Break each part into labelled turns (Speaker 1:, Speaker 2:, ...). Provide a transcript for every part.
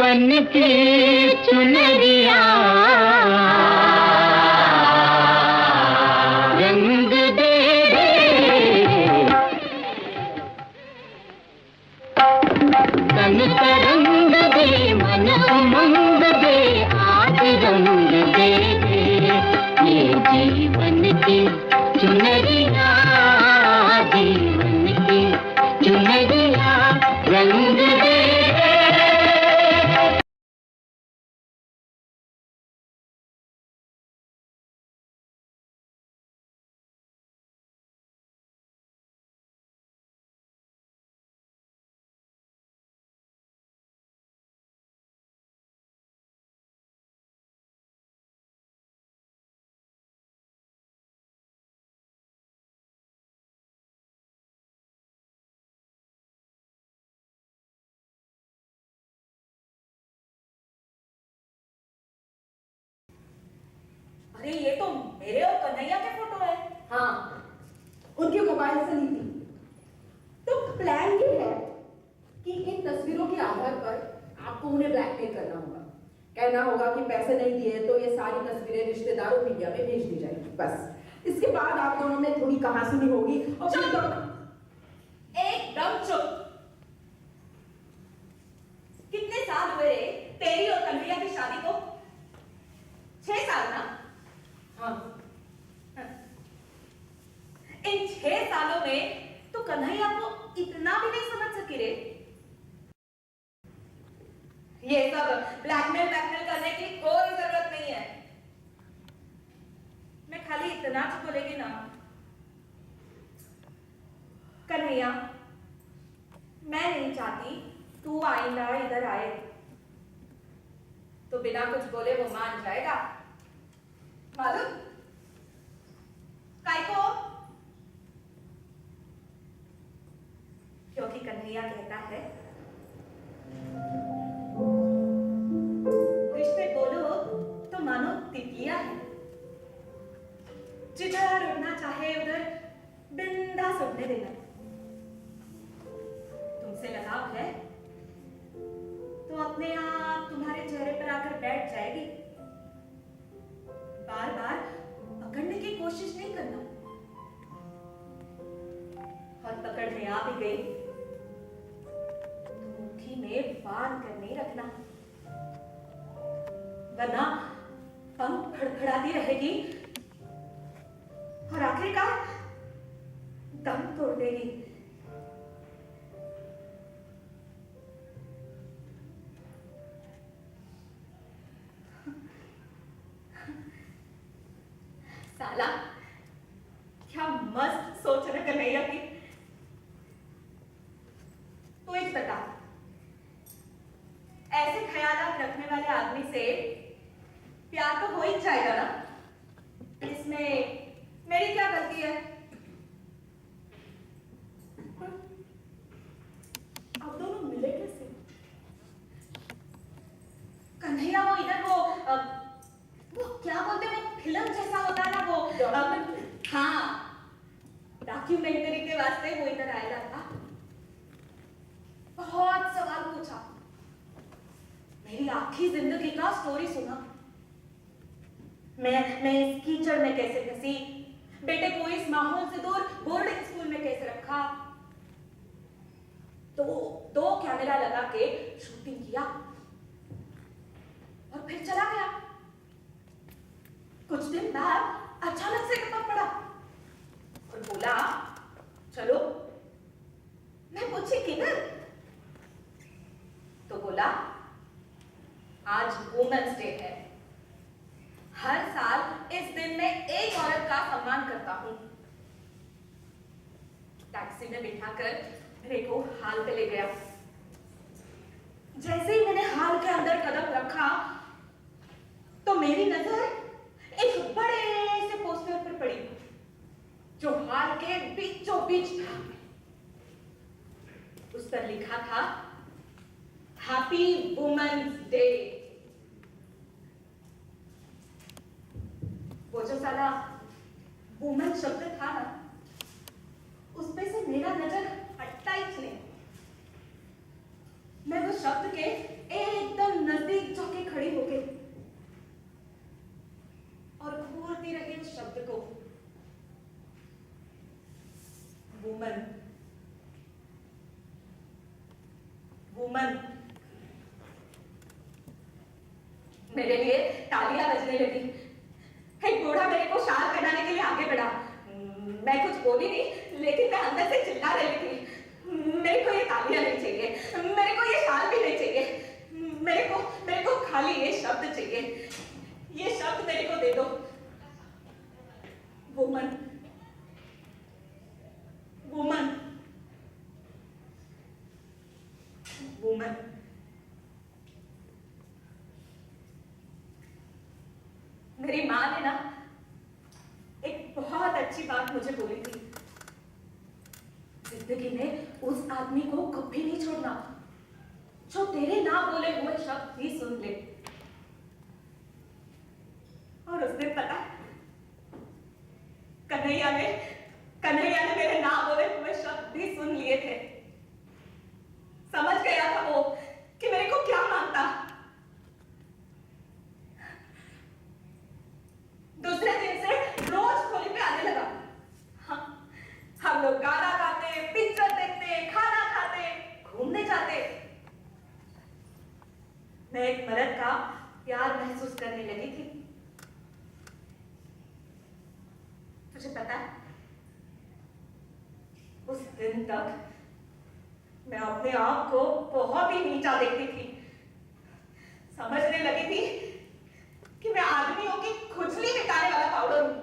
Speaker 1: जीवन की चुनरिया रंग दे तन तरंग दे मन उमंग दे आज रंग दे ये जीवन की चुनरिया जीवन की चुनरिया रंग दे।
Speaker 2: अरे ये तो मेरे और कन्हैया के फोटो है।
Speaker 3: हाँ, उनके मोबाइल से ली थी। तो प्लान ये है कि इन तस्वीरों के आधार पर आपको उन्हें ब्लैकमेल करना होगा। कहना होगा कि पैसे नहीं दिए तो ये सारी तस्वीरें रिश्तेदारों मीडिया में भेज दी जाएगी। बस इसके बाद आप दोनों में थोड़ी कहासुनी होगी और फिर तो
Speaker 2: एकदम चुप। कितने साल हुए रे तेरी और कन्हैया की शादी को? 6 साल ना?
Speaker 3: हाँ।
Speaker 2: इन 6 सालों में तो कन्हैया को इतना भी नहीं समझ सकी रे। ये सब ब्लैकमेल करने की कोई जरूरत नहीं है। मैं खाली इतना तो बोलेगी ना, कन्हैया मैं नहीं चाहती तू आइंदा इधर आए। तो बिना कुछ बोले वो मान जाएगा मालूम? काय को? क्योंकि कन्हैया कहता है रिश्ते बोलो तो मानो तितलियां है, जिधर उड़ना चाहे उधर बिंदास उड़ने देना। तुमसे लगाव है तो अपने आप तुम्हारे चेहरे पर आकर बैठ जाएगी। बार बार पकड़ने की कोशिश नहीं करना, और पकड़ने आ भी गई तो मुट्ठी में बांध कर नहीं रखना, वरना पंख फड़फड़ाती रहेगी और आखिरकार दम तोड़ देगी। साला क्या मस्त सोच रहे कन्हैया की। तू एक बता, ऐसे ख्यालात रखने वाले आदमी से प्यार तो हो ही जाएगा ना? इसमें मेरी क्या गलती है? अब दोनों मिले कैसे? कन्हैया वो इधर वो क्या बोलते हैं, वो फिल्म जैसा होता है ना वो, हाँ डॉक्यूमेंट्री के वास्ते वो इधर आया था। बहुत सवाल पूछा, मेरी आखी जिंदगी का स्टोरी सुना। मैं इस कीचड़ में कैसे फंसी, बेटे को इस माहौल से दूर बोर्डिंग स्कूल में कैसे रखा, तो 2 कैमरा लगा के शूटिंग किया और फिर चला गया। कुछ दिन बाद अचानक से टपक पड़ा और बोला चलो। मैं पूछी किधर? तो बोला आज वुमेन्स डे है, हर साल इस दिन में एक औरत का सम्मान करता हूं। टैक्सी में बिठाकर मेरे को हाल पे ले गया। जैसे ही मैंने हाल के अंदर कदम रखा तो मेरी नजर एक बड़े से पोस्टर पर पड़ी जो हाल के बीचों बीच था। उस पर लिखा था हैप्पी वुमेन्स डे। वो जो साला वुमेन शब्द था ना, उस पे से मेरा नजर हटता ही नहीं। मैं वो शब्द के एकदम वुमन, वुमन। मेरे लिए तालियां बजने लगी। एक बूढ़ा मेरे को शाल पहनाने के लिए आगे बढ़ा। मैं कुछ बोली नहीं, लेकिन मैं अंदर से चिल्ला रही थी, मेरे को ये तालियां नहीं चाहिए, मेरे को ये शाल भी नहीं चाहिए, मेरे को खाली ये शब्द चाहिए, ये शब्द मेरे को दे दो। Woman, woman, woman. मेरी माँ ने ना एक बहुत अच्छी बात मुझे बोली थी, जिंदगी में उस आदमी को कभी नहीं छोड़ना जो तेरे ना बोले हुए शब्द भी सुन ले। और उस दिन पता कन्हैया ने मेरे ना बोले हुए शब्द भी सुन लिए थे। समझ गया था वो कि मेरे को क्या मांगता। दूसरे दिन से रोज होली पे आने लगा। हम लोग गाना गाते, पिक्चर देखते, खाना खाते, घूमने जाते। मैं एक मर्द का प्यार महसूस करने लगी थी। तुझे पता है, उस दिन तक मैं अपने आप को बहुत ही नीचा देखती थी। समझने लगी थी कि मैं आदमियों की खुजली मिटाने वाला पाउडर हूं।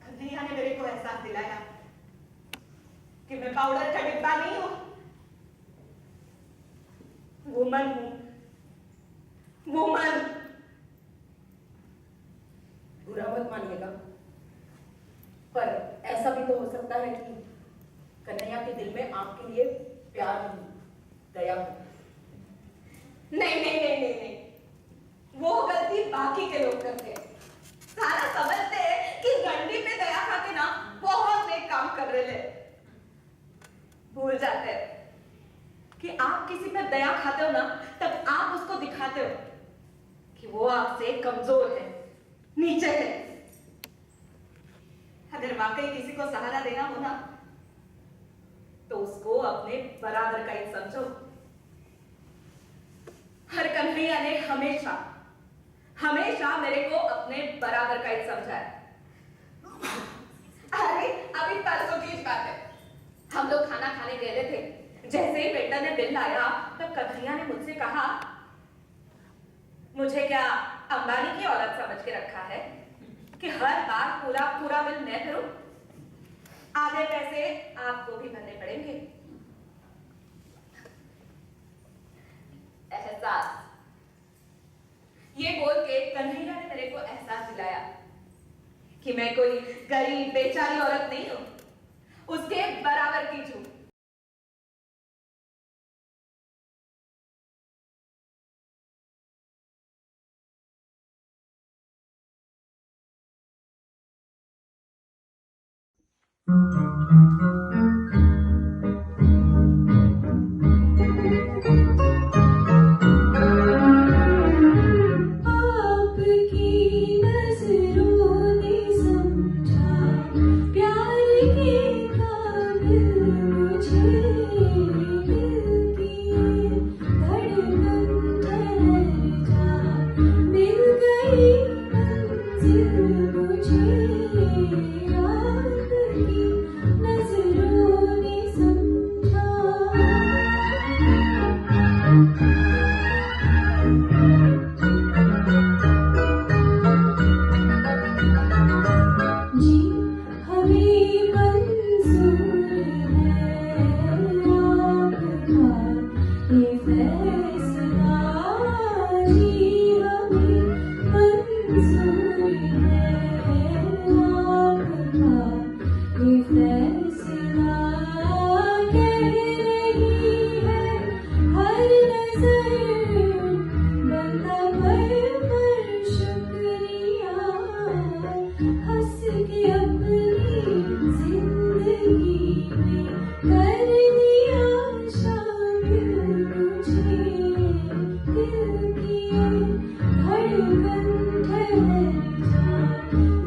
Speaker 2: कन्हैया ने मेरे को एहसास दिलाया कि मैं पाउडर का डिब्बा नहीं हूं, वुमन हूं, वुमन।
Speaker 3: बुरा मत मानिएगा, पर ऐसा भी तो हो सकता है कि कन्हैया के दिल में आपके लिए प्यार नहीं, दया हो।
Speaker 2: नहीं, वो गलती बाकी के लोग करते हैं। सारा समझते हैं कि रंडी पे दया खाते ना बहुत नेक काम कर रहे हैं। भूल जाते हैं कि आप किसी पे दया खाते हो ना, तब आप उसको दिखाते हो कि वो आपसे कमजोर है, नीचे है। अगर वाकई किसी को सहारा देना हो ना, तो उसको अपने बराबर का ही समझो। हर कन्हैया ने हमेशा मेरे को अपने बराबर का ही समझा है। अरे अभी परसों की बात है, हम लोग खाना खाने गए थे। जैसे ही वेटर ने बिल लाया, तब कन्हैया ने मुझसे कहा, मुझे क्या अंबानी की औरत समझ के रखा है कि हर बार पूरा बिल मैं भरूं? आधे पैसे आपको भी भरने पड़ेंगे। एहसास, ये बोल के कन्हैया ने मेरे को एहसास दिलाया कि मैं कोई गरीब बेचारी औरत नहीं हूं, उसके बराबर की हूं।
Speaker 4: धड़कन ठहर जा।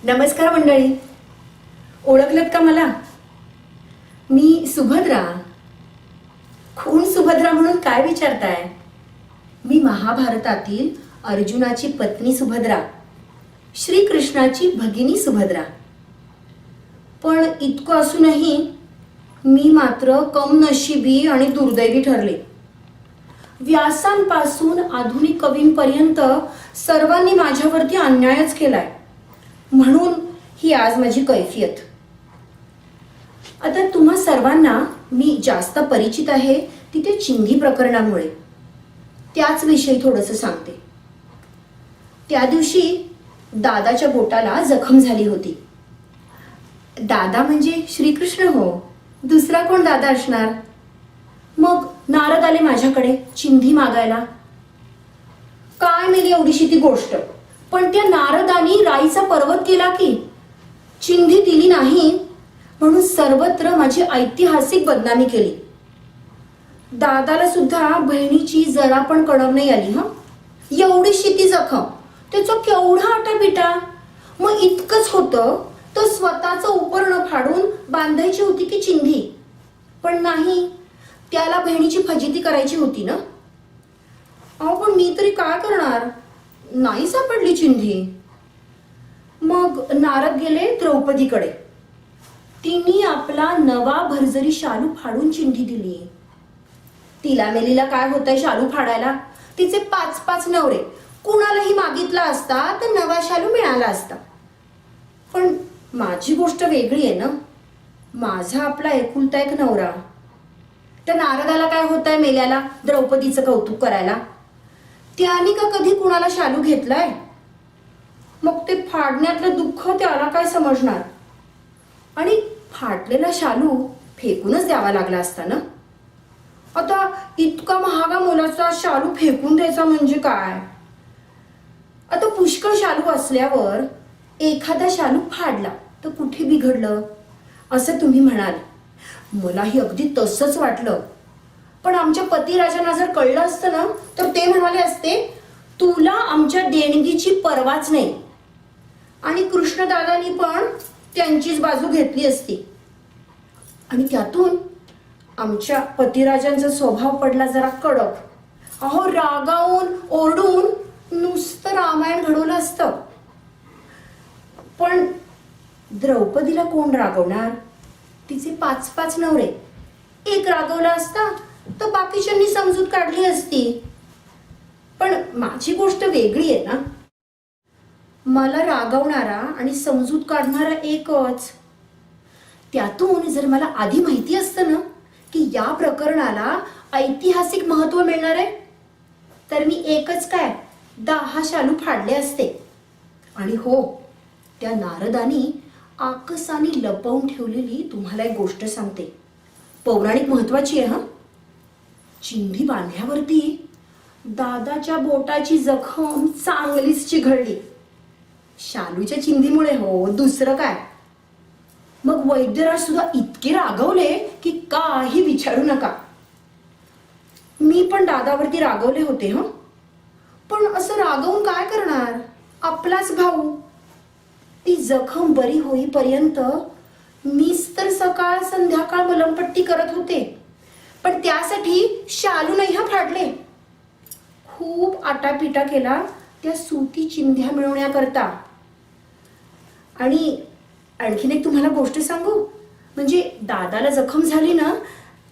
Speaker 3: नमस्कार मंडळी, ओळखलत का मला? मी सुभद्रा. खून सुभद्रा म्हणून काय विचारताय? मी महाभारतातील अर्जुनाची पत्नी सुभद्रा, श्रीकृष्णाची भगिनी सुभद्रा. पण इतकं असूनही मी मात्र कमनशिबी आणि दुर्दैवी ठरले. व्यासांपासून आधुनिक कवींपर्यंत सर्वांनी माझ्यावरती अन्यायच केलाय. म्हणून ही आज माझी कैफियत. आता तुम्हा सर्वांना मी जास्त परिचित आहे तिथे चिंधी प्रकरणामुळे. त्याच विषयी थोडंसं सांगते. त्या दिवशी दादाच्या बोटाला जखम झाली होती. दादा म्हणजे श्रीकृष्ण हो, दुसरा कोण दादा असणार? मग नारद आले माझ्याकडे चिंधी मागायला. काय मेली एवढीशी ती गोष्ट, पण त्या नारदानी राईचा पर्वत केला की चिंधी दिली नाही म्हणून सर्वत्र माझी ऐतिहासिक बदनामी केली. दादाला सुद्धा बहिणीची जरा पण कळव नाही आली. एवढीशी ती जखम, त्याचा केवढा आटापिटा. मग इतकंच होतं तर स्वतःचं उपर्ण फाडून बांधायची होती की चिंधी, पण नाही, त्याला बहिणीची फजिती करायची होती ना. अहो पण मी तरी काय करणार, नाही सापडली चिंधी. मग नारद गेले द्रौपदीकडे. तिने आपला नवा भरजरी शालू फाडून चिंधी दिली. तिला मेलीला काय होतंय शालू फाडायला? तिचे 5-5 नवरे, कुणालाही मागितला असता तर नवा शालू मिळाला असता. पण माझी गोष्ट वेगळी आहे ना. माझा आपला एकुलता एक नवरा. त्या नारदाला काय होतंय मेल्याला द्रौपदीचं कौतुक करायला? त्याने का कधी कुणाला शालू घेतलाय? मग ते फाडण्यातलं दुःख त्याला काय समजणार? आणि फाटलेला शालू फेकूनच द्यावा लागला असता ना. आता इतका महागा मोलाचा शालू फेकून द्यायचा म्हणजे काय? आता पुष्कळ शालू असल्यावर एखादा शालू फाडला तर कुठे बिघडलं असं तुम्ही म्हणाल. मलाही अगदी तसंच वाटलं. पण आमच्या पतिराजांना जर कळलं असतं ना तर ते म्हणाले असते, तुला आमच्या देणगीची पर्वाच नाही. आणि कृष्णदादांनी पण त्यांचीच बाजू घेतली असती. आणि त्यातून आमच्या पतिराजांचा स्वभाव पडला जरा कडक. अहो रागावून ओरडून नुसतं रामायण घडवलं असतं. पण द्रौपदीला कोण रागवणार? तिचे 5-5 नवरे. एक रागवला असता तर बाकीच्यांनी समजूत काढली असती. पण माझी गोष्ट वेगळी आहे ना. मला रागवणारा आणि समजूत काढणारा एकच. त्यातून जर मला आधी माहिती असतं ना की या प्रकरणाला ऐतिहासिक महत्व मिळणार आहे तर मी एकच काय 10 शालू फाडले असते. आणि हो, त्या नारदानी आकसाने लपवून ठेवलेली तुम्हाला एक गोष्ट सांगते, पौराणिक महत्वाची आहे. चिंधी बांधल्यावरती दादाच्या बोटाची जखम चांगलीच चिघळली. शालूच्या चिंधीमुळे हो, दुसरं काय. मग वैद्यराज सुद्धा इतके रागवले की काही विचारू नका. मी पण दादावरती रागवले होते. पण असं रागवून काय करणार? आपलाच भाऊ. ती जखम बरी होईपर्यंत मीच तर सकाळ संध्याकाळ मलमपट्टी करत होते. पण त्यासाठी शालू नाही फाडले. खूप आटापिटा केला त्या सुती चिंध्या मिळवण्याकरता. आणि आणखीन एक तुम्हाला गोष्ट सांगू. म्हणजे दादाला जखम झाली ना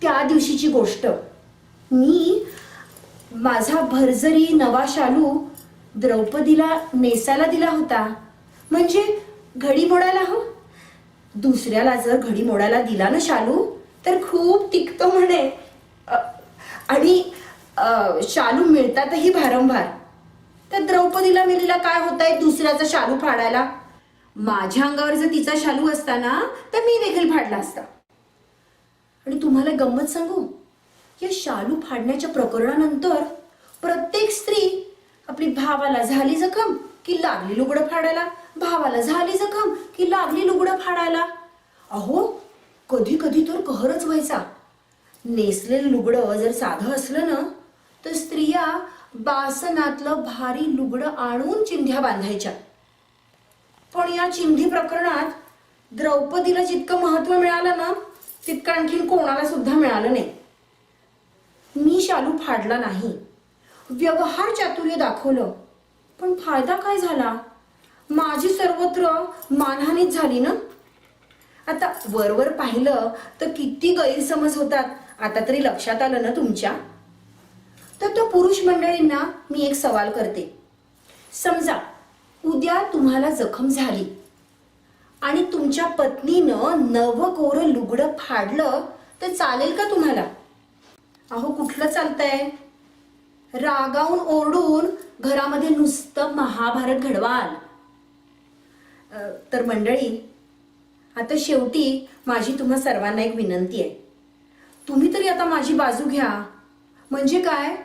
Speaker 3: त्या दिवशीची गोष्ट. मी माझा भरजरी नवा शालू द्रौपदीला नेसायला दिला होता. म्हणजे घडी मोडायला. दुसऱ्याला जर घडी मोडायला दिला ना शालू तर खूप टिकतो म्हणे. आणि शालू मिळतातही भारंभार. तर द्रौपदीला मेलीला काय होतंय दुसऱ्याचा शालू फाडायला? माझ्या अंगावर जर तिचा शालू असता ना तर मी देखील फाडला असता. आणि तुम्हाला गंमत सांगू, या शालू फाडण्याच्या प्रकरणानंतर प्रत्येक स्त्री आपली भावाला झाली जखम की लागली लुगडं फाडायला, भावाला झाली जखम की लागली लुगडं फाडायला. अहो कधी कधी तर कहरच व्हायचा. नेसलेलं लुगडं जर साधं असलं ना तर स्त्रिया बासनातलं भारी लुगडं आणून चिंध्या बांधायच्या. पण या चिंधी प्रकरणात द्रौपदीला जितकं महत्व मिळालं ना, तितकं आणखीन कोणाला सुद्धा मिळालं नाही. मी शालू फाडला नाही, व्यवहार चातुर्य दाखवलं, पण फायदा काय झाला? माझी सर्वत्र मानहानीच झाली ना. आता वरवर पाहिलं तर किती गैरसमज होतात, आता तरी लक्षात आलं ना तुमच्या. तर त्या पुरुष मंडळींना मी एक सवाल करते. समजा उद्या तुम्हाला जखम झाली आणि तुमच्या पत्नीनं नवं कोरं लुगडं फाडलं तर चालेल का तुम्हाला? अहो कुठलं चालतंय? रागावून ओरडून घरामध्ये नुसतं महाभारत घडवाल. तर मंडळी, आता शेवटी माझी तुम्हा सर्वांना एक विनंती आहे. तुम्ही तरी आता माझी बाजू घ्या. म्हणजे काय?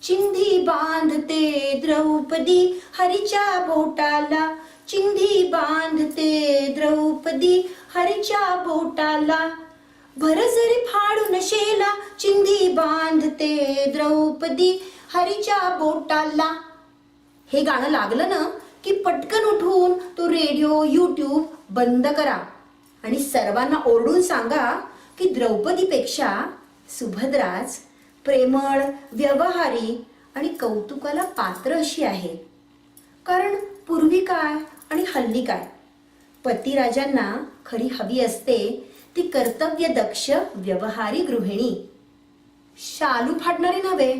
Speaker 3: चिंधी बांधते द्रौपदी हरीच्या बोटाला, चिंधी बांधते द्रौपदी हरीच्या बोटाला, भर जरी फाडून शेला, चिंधी बांधते द्रौपदी हरीच्या बोटाला. हे गाणं लागलं ना की पटकन उठून तो रेडिओ, यूट्यूब बंद करा आणि सर्वांना ओरडून सांगा की द्रौपदीपेक्षा सुभद्राच प्रेमळ, व्यवहारी आणि कौतुकाला पात्र अशी आहे. कारण पूर्वी काय आणि हल्ली काय, पतिराजांना खरी हवी असते ती कर्तव्य दक्ष व्यवहारी गृहिणी, शालू फाडणारे नव्हे.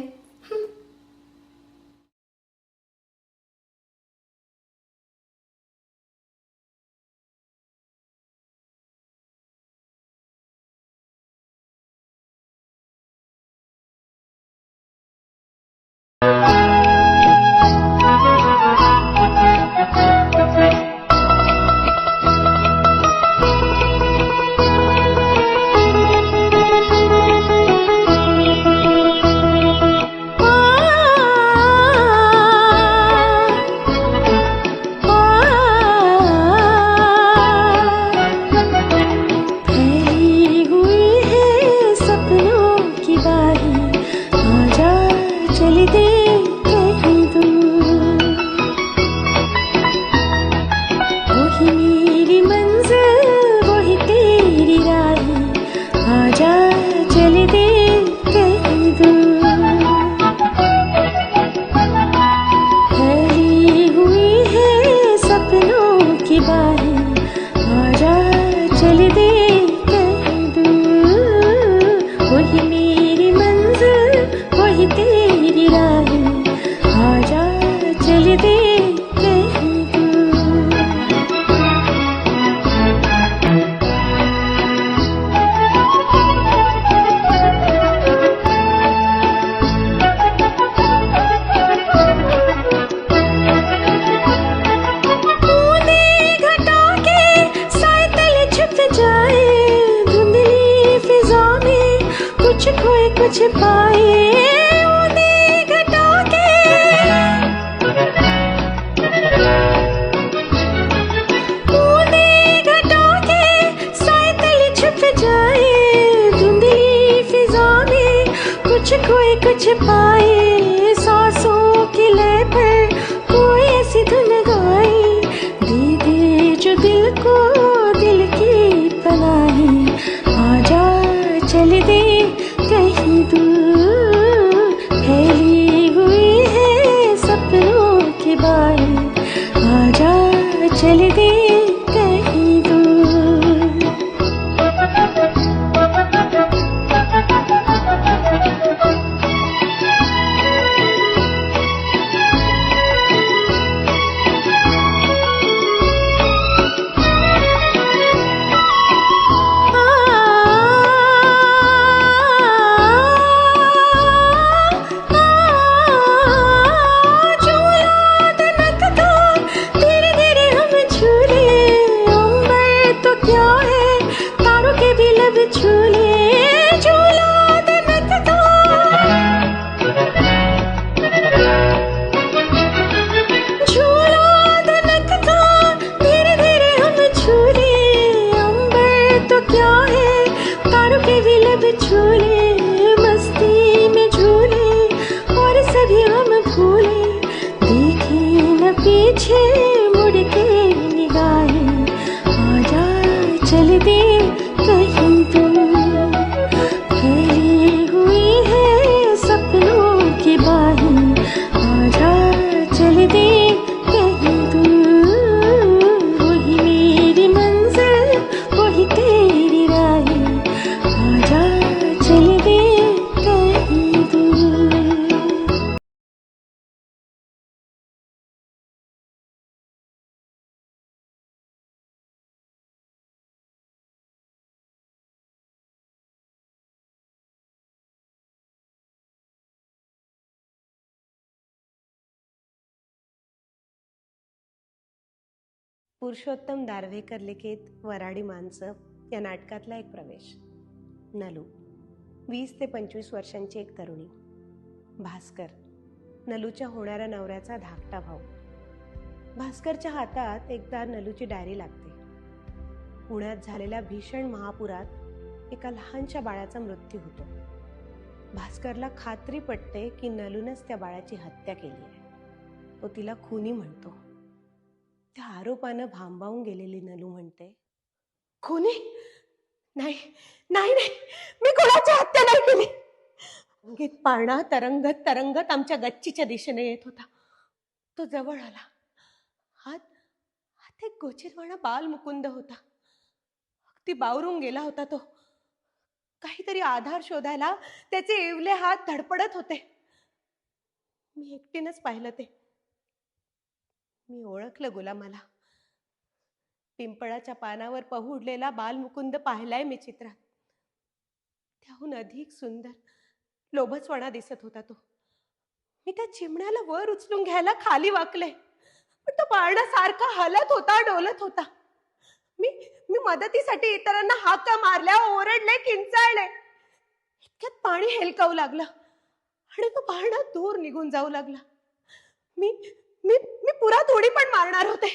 Speaker 4: कुछ पाए उन्हें घटा के, उन्हें घटा के साए तले छुप जाए, धुंधली फिजा में कुछ खोए कुछ पाए, सांसों की लय पर कोई ऐसी धुन गाए, दे दे जो दिल को दिल की पनाही, आजा चल दे कहीं दूर। पीछे मुड़ के निगाहें, आजा चल दे कहीं दूर, फैली हुई है सपनों की बाहें, आजा चल दे कहीं दूर, वही मेरी मंजिल वही तेरी राहें, आजा चल दे कहीं दूर।
Speaker 5: पुरुषोत्तम दारव्हेकर लिखित वराडी माणसं या नाटकातला एक प्रवेश. नलू 20 ते 25 वर्षांची एक तरुणी. भास्कर नलूच्या होणाऱ्या नवऱ्याचा धाकटा भाऊ. भास्करच्या हातात एकदा नलूची डायरी लागते. पुण्यात झालेल्या भीषण महापुरात एका लहानशा बाळाचा मृत्यू होतो. भास्करला खात्री पटते की नलूनच त्या बाळाची हत्या केली आहे. तो तिला खुनी म्हणतो. त्या आरोपानं भांबावून गेलेली नलू म्हणते, खुनी? नाही नाही नाही, मी कोणाची हत्या नाही केली. अंगीत पाळणा तरंगत तरंगत आमच्या गच्चीच्या दिशेने येत होता. तो जवळ आला. हात एक गोचिरवाणा बाल मुकुंद होता. अगदी बावरून गेला होता तो. काहीतरी आधार शोधायला त्याचे इवले हात धडपडत होते. मी एकटीनंच पाहिलं ते. मी ओळखलं गुलामाला. पिंपळाच्या पानावर पहुडलेला बालमुकुंद पाहिलाय मी चित्रात. त्याहून अधिक सुंदर लोभसवाणा दिसत होता तो. मी त्या चिमण्याला वर उचलून घ्यायला खाली वाकले, पण तो पाळणा सारखा हलत होता, डोलत होता. मी मदतीसाठी इतरांना हाका मारल्या, ओरडले, किंचाळले. इतक्यात पाणी हेलकावू लागलं आणि तो पाळणा दूर निघून जाऊ लागला. मी पुरा थोडी पण मारणार होते,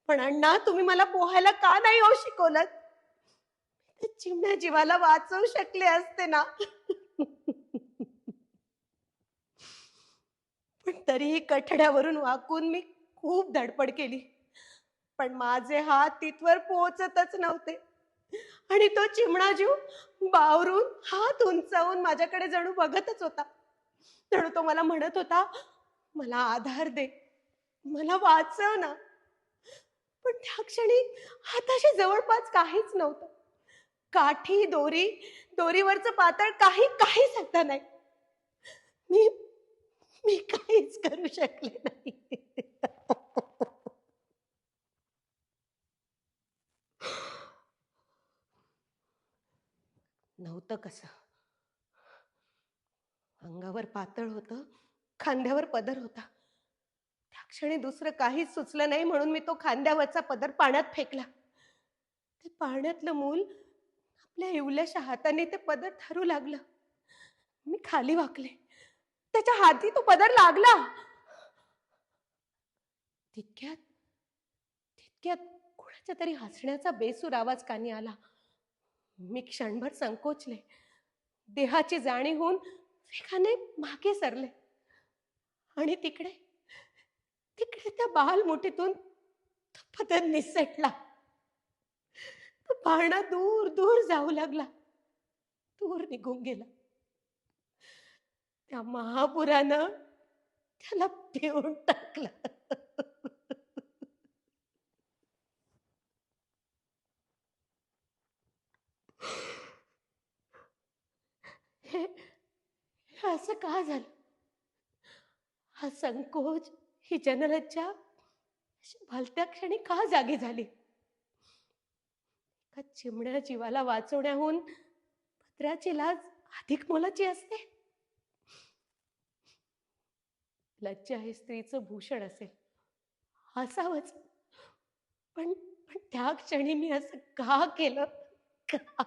Speaker 5: पण अण्णा तुम्ही मला पोहायला का नाही हो शिकवलं? चिमण्या जीवाला वाचवू शकले असते ना. पण तरीही कठड्यावरून वाकून मी खूप धडपड केली, पण माझे हात तिथवर पोहोचतच नव्हते. आणि तो चिमणा जीव बावरून हात उंचावून माझ्याकडे जणू बघतच होता. जणू तो मला म्हणत होता, मला आधार दे, मला वाचव ना. पण त्या क्षणी हाताशी जवळपास काहीच नव्हतं. काठी, दोरीवरचं पातळ काही सुद्धा नाही. मी काहीच करू शकले नाही. नव्हतं कसं. अंगावर पातळ होतं, खांद्यावर पदर होता. त्या क्षणी दुसरं काहीच सुचलं नाही, म्हणून मी तो खांद्यावरचा पदर पाण्यात फेकला. ते पाण्यातलं मूल आपल्या इवल्याशा हाताने ते पदर धरू लागलं. मी खाली वाकले. त्याच्या हाती तो पदर लागला. तितक्यात कोणाच्या तरी हसण्याचा बेसूर आवाज कानी आला. मी क्षणभर संकोचले. देहाची जाणीव होऊन वेगाने मागे सरले आणि तिकडे त्या बालमुठीतून तो पदर निसटला. तो पाळणा दूर दूर जाऊ लागला, दूर निघून गेला. त्या महापुरानं त्याला पिऊन टाकलं. हे असं का झालं? हा संकोच, ही जनलज्जा भलत्या क्षणी का जागी झाली? एका चिमण्या जीवाला वाचवण्याहून पदराची लाज अधिक मोलाची असते. लज्जा हे स्त्रीचं भूषण असेल, असावंच. पण त्या क्षणी मी असं का केलं? का?